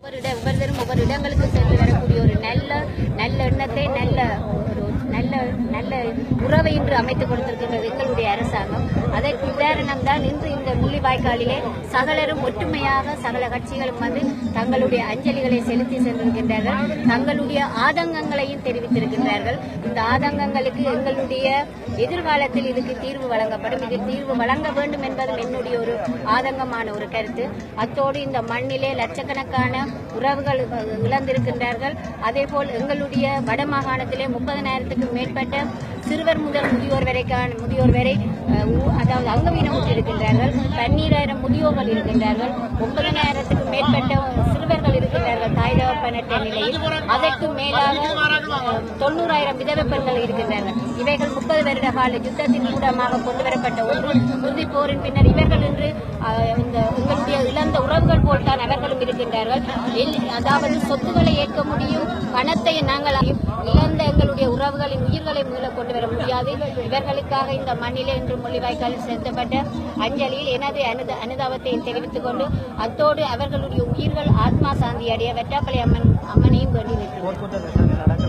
ஒவ்வொரு இடங்களுக்கு சென்று வரக்கூடிய ஒரு நல்ல எண்ணத்தை நல்ல உறவை இன்று அமைத்துக் கொடுத்திருக்கின்றது எங்களுடைய அரசாங்கம். அதற்கு உதாரணம் தான் இன்று இந்த முள்ளிவாய்க்காலிலே சகலரும் ஒற்றுமையாக சகல கட்சிகளும் வந்து தங்களுடைய அஞ்சலிகளை செலுத்தி சென்றிருக்கின்றார்கள். தங்களுடைய ஆதங்கங்களையும் தெரிவித்திருக்கின்றார்கள். இந்த ஆதங்கங்களுக்கு எங்களுடைய எதிர்காலத்தில் இதுக்கு தீர்வு வழங்கப்படும். இது தீர்வு வழங்க வேண்டும் என்பதும் என்னுடைய ஒரு ஆதங்கமான ஒரு கருத்து. அத்தோடு இந்த மண்ணிலே லட்சக்கணக்கான உறவுகள் இழந்திருக்கின்றார்கள். அதேபோல் எங்களுடைய வடமாகாணத்திலே 30,000க்கும் மேற்பட்ட சிறுவர் முதல் முதியோர் வரை அதாவது அங்கவீனம் இருக்கின்றார்கள். 12,000 முதியோர்கள் இருக்கின்றார்கள். 9,000க்கும் மேற்பட்ட சிறுவர்கள் இருக்கின்றார்கள் தாய் தகப்பனற்ற நிலையில். அதற்கு மேலாக 90,000 விதவை பெண்கள் இருக்கின்றார்கள். இவைகள் 30 வருட கால யுத்தத்தின் மூலமாக கொண்டுவரப்பட்ட ஒன்று. இறுதிப் போரின் பின்னர் இவர்கள் இன்று எங்களுடைய இழந்த உறவுகள் போல்தான் அவர்களும் இருக்கின்றார்கள். அதாவது சொத்துக்களை ஏற்க முடியும், பணத்தை நாங்கள் இழந்த எங்களுடைய உறவுகளின் உயிர்களை மீள கொண்டு வர முடியாது. இவர்களுக்காக இந்த மண்ணிலே இன்று முள்ளிவாய்க்காலில் செலுத்தப்பட்ட அஞ்சலியில் எனது அனுதாபத்தை தெரிவித்துக் கொண்டு அத்தோடு அவர்களுடைய உயிர்கள் ஆத்மா சாந்தி அடைய வெற்றாப்பள்ளி அம்மனையும் வேண்டி நிற்கிறோம்.